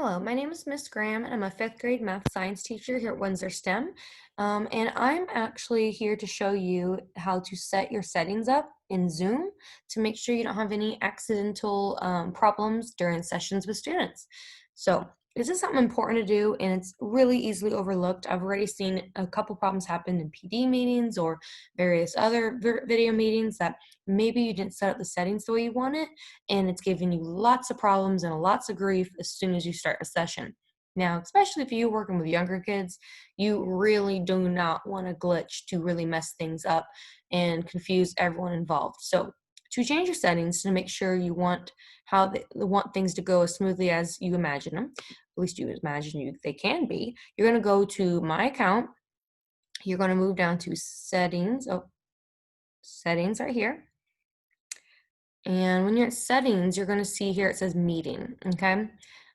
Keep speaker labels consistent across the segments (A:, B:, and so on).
A: Hello, my name is Miss Graham, and I'm a fifth grade math science teacher here at Windsor STEM. And I'm actually here to show you how to set your settings up in Zoom to make sure you don't have any accidental problems during sessions with students. So this is something important to do, and it's really easily overlooked. I've already seen a couple problems happen in PD meetings or various other video meetings that maybe you didn't set up the settings the way you want it, and it's giving you lots of problems and lots of grief as soon as you start a session. Now, especially if you're working with younger kids, you really do not want a glitch to really mess things up and confuse everyone involved. So, to change your settings to make sure you want want things to go as smoothly as you imagine them, at least you imagine they can be, you're going to go to My Account. You're going to move down to Settings. Oh, Settings right here. And when you're at settings, you're going to see here it says meeting, okay?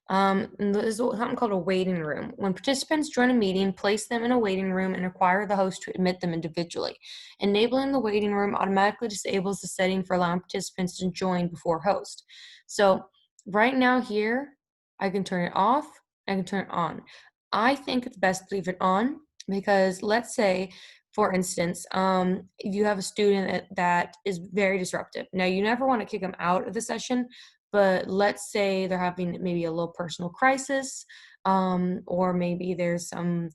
A: And there's something called a waiting room. When participants join a meeting, place them in a waiting room and require the host to admit them individually. Enabling the waiting room automatically disables the setting for allowing participants to join before host. So right now here, I can turn it off, I can turn it on. I think it's best to leave it on because let's say for instance, if you have a student that is very disruptive. Now, you never want to kick them out of the session, but let's say they're having maybe a little personal crisis, or maybe there's some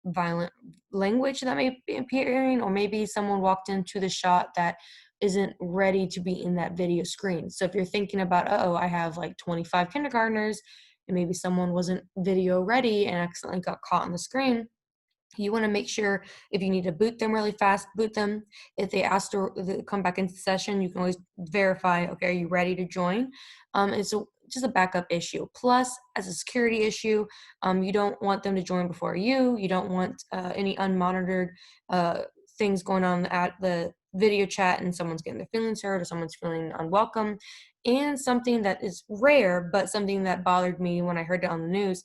A: violent language that may be appearing, or maybe someone walked into the shot that isn't ready to be in that video screen. So if you're thinking about, oh, I have like 25 kindergartners, and maybe someone wasn't video ready and accidentally got caught on the screen, you want to make sure if you need to boot them really fast, boot them. If they ask to come back into the session, you can always verify, okay, are you ready to join? It's just a backup issue. Plus, as a security issue, you don't want them to join before you. You don't want any unmonitored things going on at the video chat and someone's getting their feelings hurt or someone's feeling unwelcome. And something that is rare, but something that bothered me when I heard it on the news,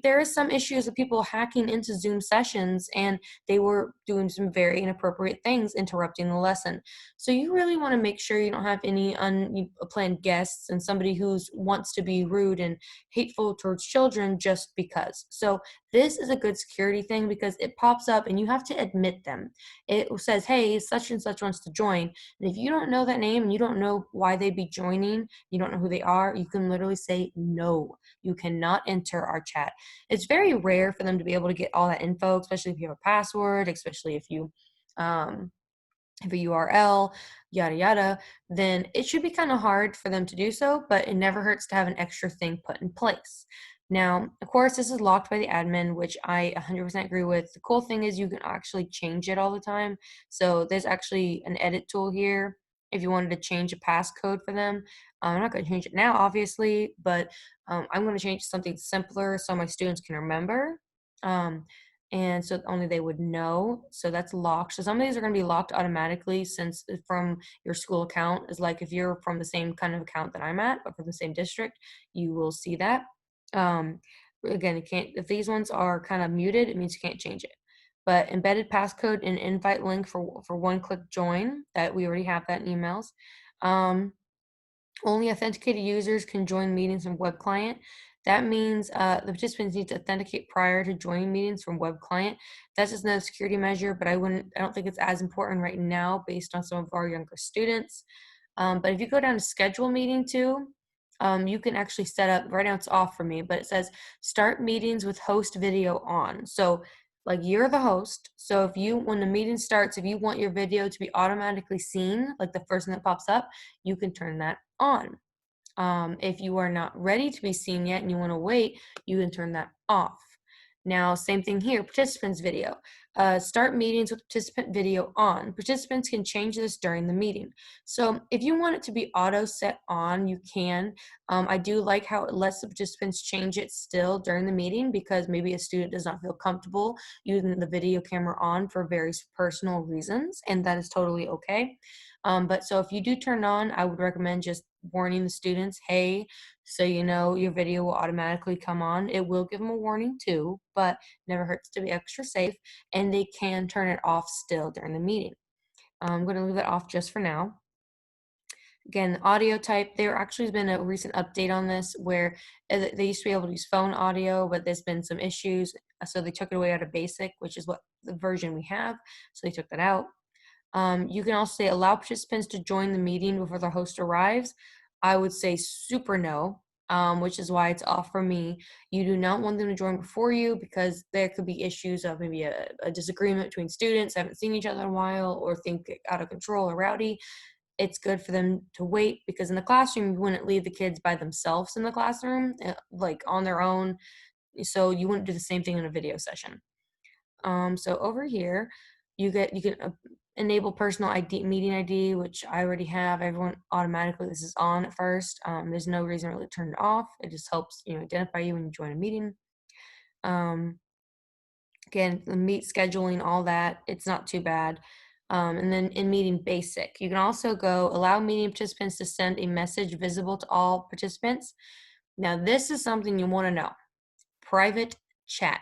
A: there is some issues of people hacking into Zoom sessions and they were doing some very inappropriate things, interrupting the lesson. So you really want to make sure you don't have any unplanned guests and somebody who wants to be rude and hateful towards children just because. So this is a good security thing because it pops up and you have to admit them. It says, hey, such and such wants to join. And if you don't know that name and you don't know why they'd be joining, you don't know who they are, you can literally say no. You cannot enter our chat. It's very rare for them to be able to get all that info, especially if you have a password, especially if you have a URL, yada yada, then it should be kind of hard for them to do so, but it never hurts to have an extra thing put in place. Now, of course, this is locked by the admin, which I 100% agree with. The cool thing is you can actually change it all the time. So there's actually an edit tool here if you wanted to change a passcode for them. I'm not going to change it now, obviously, but I'm going to change something simpler so my students can remember. Um, and so only they would know. So that's locked. So some of these are going to be locked automatically since from your school account is like if you're from the same kind of account that I'm at, but from the same district, you will see that. Um, again, you can't, if these ones are kind of muted, it means you can't change it. But embedded passcode and invite link for one-click join, that we already have that in emails. Only authenticated users can join meetings from web client. That means the participants need to authenticate prior to joining meetings from web client. That's just another security measure, but I don't think it's as important right now based on some of our younger students. But if you go down to schedule meeting too, you can actually set up, right now it's off for me, but it says start meetings with host video on. So like you're the host. So when the meeting starts, if you want your video to be automatically seen, like the first thing that pops up, you can turn that on. If you are not ready to be seen yet and you want to wait, you can turn that off. Now, same thing here, participants video. Start meetings with participant video on. Participants can change this during the meeting. So if you want it to be auto set on, you can. I do like how it lets the participants change it still during the meeting because maybe a student does not feel comfortable using the video camera on for various personal reasons, and that is totally okay. But so if you do turn on, I would recommend just warning the students, hey, so you know your video will automatically come on. It will give them a warning too, but never hurts to be extra safe, and they can turn it off still during the meeting. I'm going to leave that off just for now. Again, audio type, there actually has been a recent update on this where they used to be able to use phone audio, but there's been some issues. So they took it away out of basic, which is what the version we have. So they took that out. You can also say allow participants to join the meeting before the host arrives. I would say super no, which is why it's off for me. You do not want them to join before you because there could be issues of maybe a disagreement between students, haven't seen each other in a while, or think out of control or rowdy. It's good for them to wait because in the classroom, you wouldn't leave the kids by themselves in the classroom, like on their own. So you wouldn't do the same thing in a video session. So over here, you can enable personal ID, meeting ID, which I already have. Everyone automatically, this is on at first. There's no reason really to turn it off. It just helps identify you when you join a meeting. Um, Again, the meet scheduling, all that, it's not too bad. And then in meeting basic, you can also go allow meeting participants to send a message visible to all participants. Now, this is something you want to know. Private chat.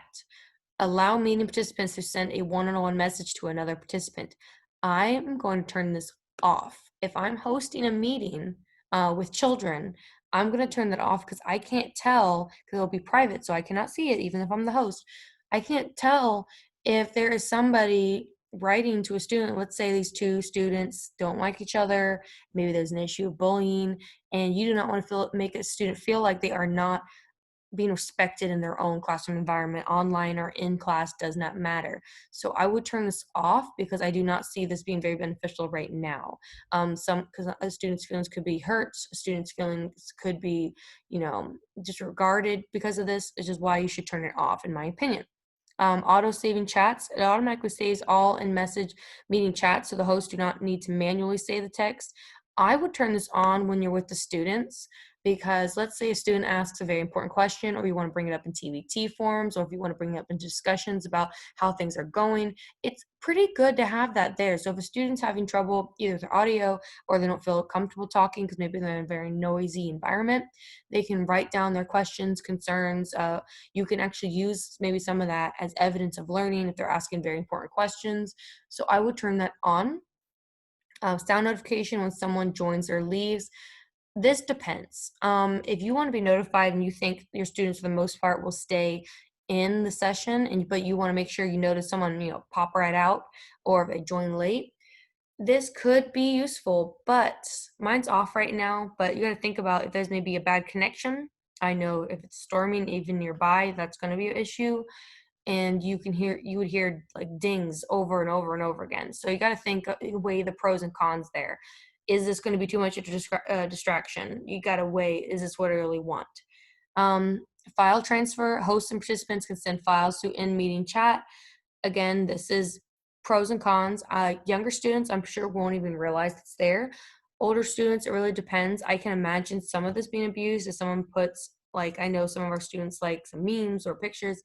A: Allow meeting participants to send a one-on-one message to another participant. I am going to turn this off. If I'm hosting a meeting with children, I'm going to turn that off because I can't tell, because it'll be private, so I cannot see it even if I'm the host. I can't tell if there is somebody writing to a student. Let's say these two students don't like each other, maybe there's an issue of bullying, and you do not want to make a student feel like they are not being respected in their own classroom environment, online or in class, does not matter. So I would turn this off because I do not see this being very beneficial right now. Because a student's feelings could be hurt, a student's feelings could be, disregarded because of this, which is why you should turn it off, in my opinion. Auto saving chats, it automatically saves all in message meeting chats, so the hosts do not need to manually save the text. I would turn this on when you're with the students because let's say a student asks a very important question, or you want to bring it up in TBT forums, or if you want to bring it up in discussions about how things are going, it's pretty good to have that there. So if a student's having trouble either with their audio or they don't feel comfortable talking because maybe they're in a very noisy environment, they can write down their questions, concerns. You can actually use maybe some of that as evidence of learning if they're asking very important questions. So I would turn that on. Sound notification when someone joins or leaves. This depends. If you want to be notified and you think your students for the most part will stay in the session, but you want to make sure you notice someone, pop right out, or if they join late, this could be useful, but mine's off right now. But you got to think about if there's maybe a bad connection. I know if it's storming even nearby, that's going to be an issue. And you would hear like dings over and over and over again. So you got to weigh the pros and cons there. Is this going to be too much of a distraction? You got to weigh, is this what I really want? Um, File transfer, hosts and participants can send files to in-meeting chat. Again, this is pros and cons. Younger students, I'm sure, won't even realize it's there. Older students, it really depends. I can imagine some of this being abused if someone puts, like, I know some of our students like some memes or pictures.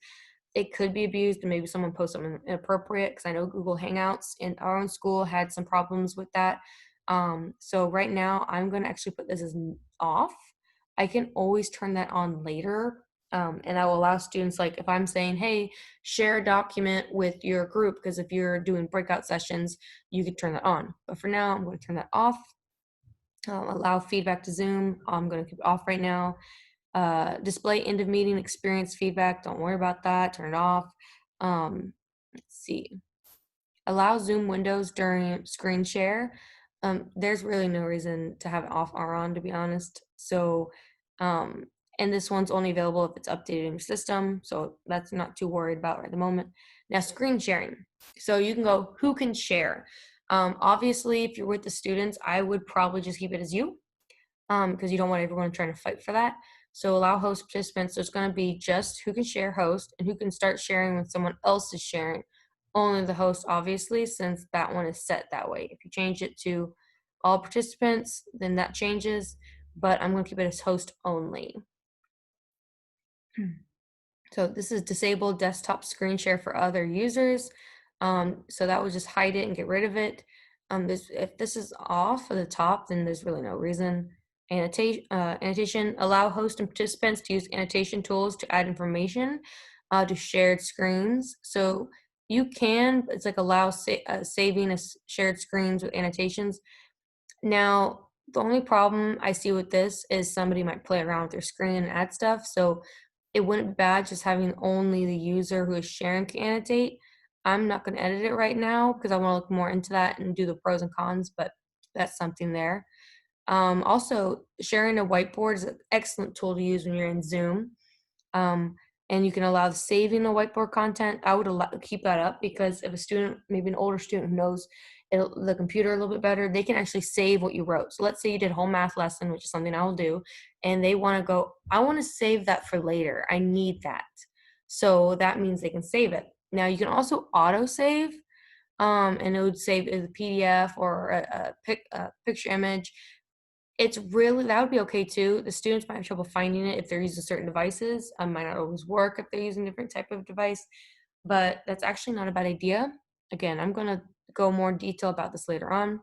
A: It could be abused, and maybe someone posts something inappropriate, because I know Google Hangouts in our own school had some problems with that. So right now, I'm going to actually put this as off. I can always turn that on later. And I will allow students, like if I'm saying, hey, share a document with your group, because if you're doing breakout sessions, you could turn that on. But for now, I'm going to turn that off. Allow feedback to Zoom. I'm going to keep it off right now. Display end of meeting experience feedback. Don't worry about that. Turn it off. Let's see. Allow Zoom windows during screen share. There's really no reason to have it off or on, to be honest. So, and this one's only available if it's updated in your system. So that's not too worried about right at the moment. Now, screen sharing. So you can go, who can share? Obviously, if you're with the students, I would probably just keep it as you, because you don't want everyone trying to fight for that. So allow host participants. So it's going to be just who can share host and who can start sharing when someone else is sharing. Only the host, obviously, since that one is set that way. If you change it to all participants, then that changes, but I'm going to keep it as host only. So this is disable desktop screen share for other users. So that will just hide it and get rid of it. If this is off at the top, then there's really no reason. Annotation, allow host and participants to use annotation tools to add information to shared screens. So you can, it's like allow saving shared screens with annotations. Now, The only problem I see with this is somebody might play around with their screen and add stuff, so it wouldn't be bad just having only the user who is sharing can annotate. I'm not gonna edit it right now because I wanna look more into that and do the pros and cons, but that's something there. Also, sharing a whiteboard is an excellent tool to use when you're in Zoom. Um, and you can allow saving the whiteboard content. I would keep that up because if a student, maybe an older student who knows the computer a little bit better, they can actually save what you wrote. So let's say you did a whole math lesson, which is something I will do, and they want to go, I want to save that for later. I need that. So that means they can save it. Now you can also auto save, and it would save as a PDF or a picture image. It's really that would be okay too. The students might have trouble finding it if they're using certain devices. Might not always work if they're using different type of device, but that's actually not a bad idea. Again, I'm gonna go more detail about this later on,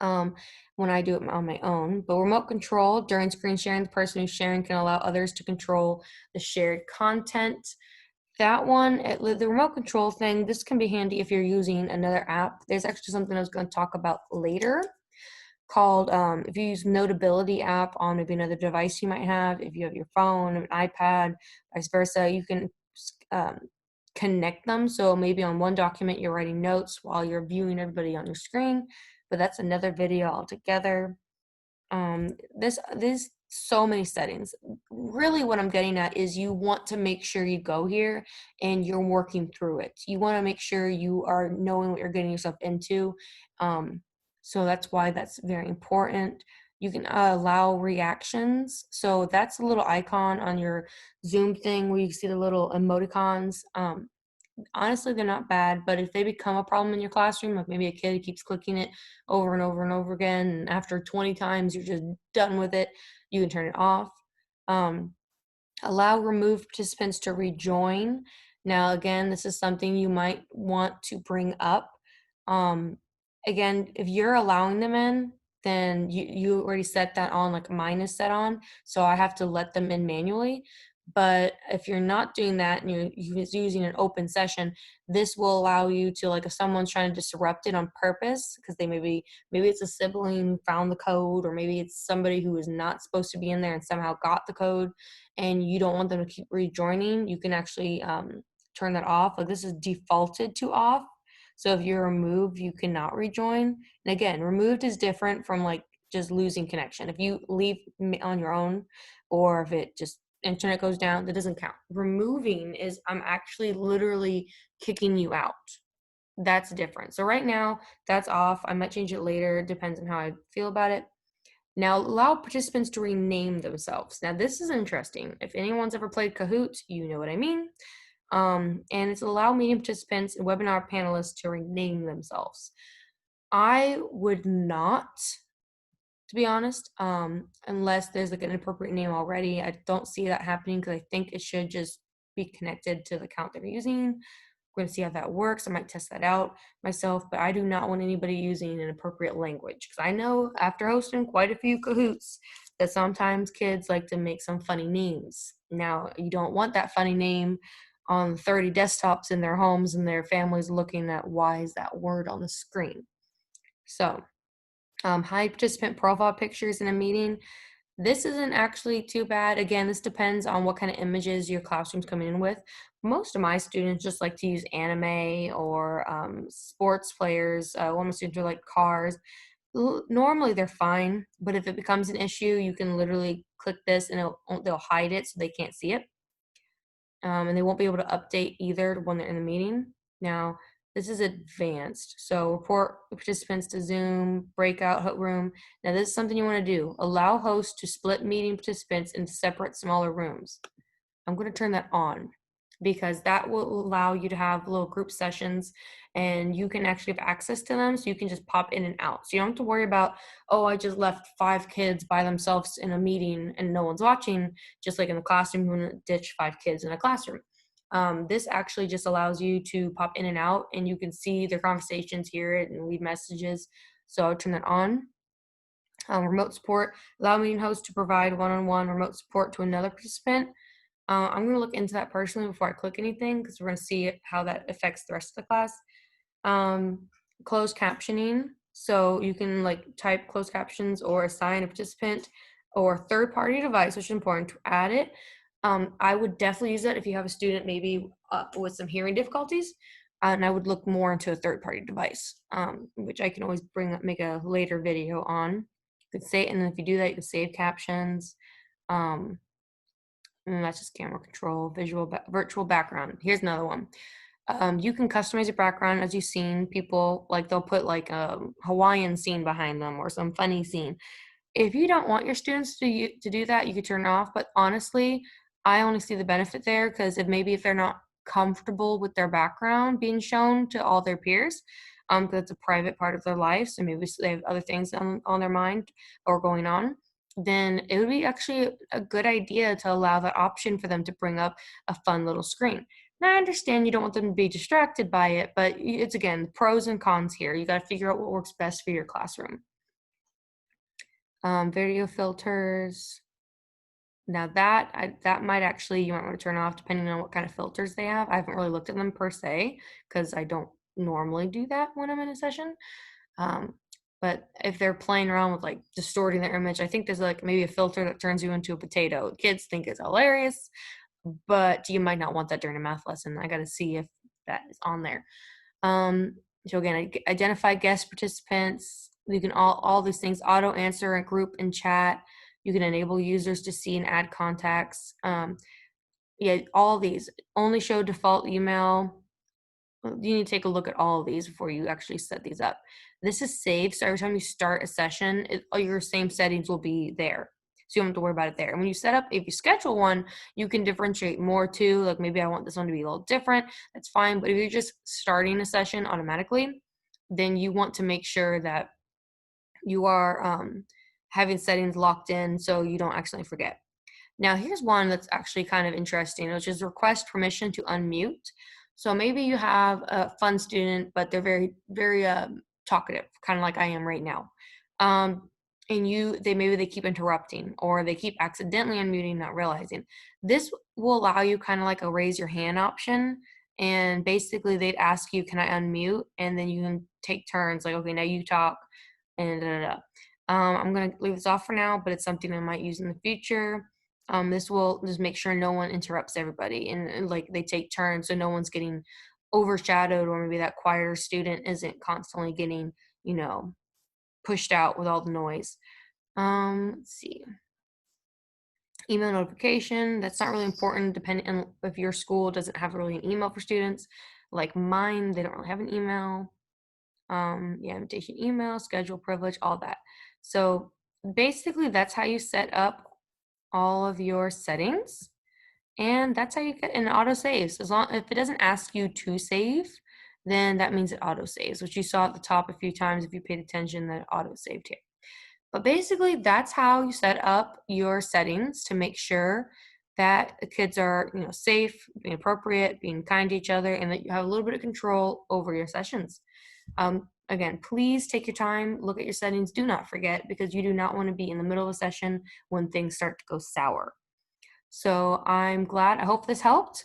A: um, when I do it on my own. But remote control during screen sharing, the person who's sharing can allow others to control the shared content. That one, the remote control thing, this can be handy if you're using another app. There's actually something I was going to talk about later called if you use Notability app on maybe another device you might have, if you have your phone, an iPad, vice versa, you can um, connect them. So maybe on one document you're writing notes while you're viewing everybody on your screen, but that's another video altogether. There's so many settings. Really what I'm getting at is you want to make sure you go here and you're working through it. You want to make sure you are knowing what you're getting yourself into. um, so that's why that's very important. You can allow reactions, so that's a little icon on your Zoom thing where you see the little emoticons. Honestly, they're not bad, but if they become a problem in your classroom, like maybe a kid keeps clicking it over and over and over again, and after 20 times you're just done with it, you can turn it off. Um, Allow removed participants to rejoin. Now, again, this is something you might want to bring up. Um, Again, if you're allowing them in, then you already set that on, like mine is set on, so I have to let them in manually. But if you're not doing that and you're using an open session, this will allow you to, like, if someone's trying to disrupt it on purpose because they maybe it's a sibling found the code, or maybe it's somebody who is not supposed to be in there and somehow got the code, and you don't want them to keep rejoining, you can actually turn that off. Like, this is defaulted to off. So if you're removed, you cannot rejoin. And again, removed is different from like just losing connection. If you leave on your own, or if it just internet goes down, that doesn't count. Removing is I'm actually literally kicking you out. That's different. So right now, that's off. I might change it later. It depends on how I feel about it. Now, allow participants to rename themselves. Now, this is interesting. If anyone's ever played Kahoot, you know what I mean. And it's allow meeting participants and webinar panelists to rename themselves. I would not, to be honest, unless there's like an appropriate name already. I don't see that happening because I think it should just be connected to the account they're using. We're going to see how that works. I might test that out myself, but I do not want anybody using an appropriate language because I know after hosting quite a few Kahoots that sometimes kids like to make some funny names. Now, you don't want that funny name on 30 desktops in their homes and their families looking at why is that word on the screen. So, hide participant profile pictures in a meeting. This isn't actually too bad. Again, this depends on what kind of images your classroom's coming in with. Most of my students just like to use anime or sports players. One of my students are like cars. Normally they're fine, but if it becomes an issue, you can literally click this and they'll hide it so they can't see it. And they won't be able to update either when they're in the meeting. Now, this is advanced. So report participants to Zoom, breakout room. Now, this is something you want to do. Allow hosts to split meeting participants into separate, smaller rooms. I'm going to turn that on because that will allow you to have little group sessions and you can actually have access to them, so you can just pop in and out. So you don't have to worry about, oh, I just left 5 kids by themselves in a meeting and no one's watching, just like in the classroom, you want to ditch 5 kids in a classroom. This actually just allows you to pop in and out and you can see their conversations, hear it, and leave messages. So I'll turn that on. Remote support, allow meeting hosts to provide one-on-one remote support to another participant. I'm going to look into that personally before I click anything because we're going to see how that affects the rest of the class. Closed captioning. So you can like type closed captions or assign a participant or third-party device, which is important to add it. I would definitely use that if you have a student maybe with some hearing difficulties, and I would look more into a third-party device, which I can always make a later video on. You could say, and then if you do that, you can save captions. Um, and that's just camera control, virtual background. Here's another one. You can customize your background. As you've seen, people like they'll put like a Hawaiian scene behind them or some funny scene. If you don't want your students to do that, you could turn it off. But honestly, I only see the benefit there because if they're not comfortable with their background being shown to all their peers, because it's a private part of their life, so maybe they have other things on their mind or going on, then it would be actually a good idea to allow that option for them to bring up a fun little screen. Now, I understand you don't want them to be distracted by it, but it's again pros and cons here. You got to figure out what works best for your classroom. Video filters. Now that might actually, you might want to turn off depending on what kind of filters they have. I haven't really looked at them per se because I don't normally do that when I'm in a session. Um, but if they're playing around with like distorting their image, I think there's like maybe a filter that turns you into a potato. Kids think it's hilarious, but you might not want that during a math lesson. I got to see if that is on there. So again, identify guest participants. You can all these things, auto answer and group and chat. You can enable users to see and add contacts. Yeah, all these only show default email. You need to take a look at all of these before you actually set these up. This is saved, so every time you start a session, all your same settings will be there. So you don't have to worry about it there. And when you set up, if you schedule one, you can differentiate more too. Like maybe I want this one to be a little different. That's fine. But if you're just starting a session automatically, then you want to make sure that you are having settings locked in so you don't accidentally forget. Now, here's one that's actually kind of interesting, which is request permission to unmute. So maybe you have a fun student, but they're very, very talkative, kind of like I am right now. And maybe they keep interrupting or they keep accidentally unmuting, not realizing. This will allow you kind of like a raise your hand option. And basically they'd ask you, can I unmute? And then you can take turns like, okay, now you talk and da, da, da. I'm going to leave this off for now, but it's something I might use in the future. This will just make sure no one interrupts everybody and like they take turns so no one's getting overshadowed or maybe that quieter student isn't constantly getting, pushed out with all the noise. Let's see. Email notification, that's not really important depending on if your school doesn't have really an email for students. Like mine, they don't really have an email. Yeah, invitation email, schedule privilege, all that. So basically that's how you set up all of your settings, and that's how you get an auto saves. If it doesn't ask you to save, then that means it auto saves, which you saw at the top a few times if you paid attention that it auto saved here. But basically that's how you set up your settings to make sure that the kids are safe, being appropriate, being kind to each other, and that you have a little bit of control over your sessions. Again, please take your time, look at your settings, do not forget, because you do not want to be in the middle of a session when things start to go sour. So I hope this helped.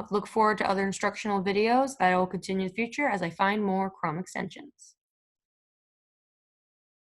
A: Look forward to other instructional videos that I will continue in the future as I find more Chrome extensions.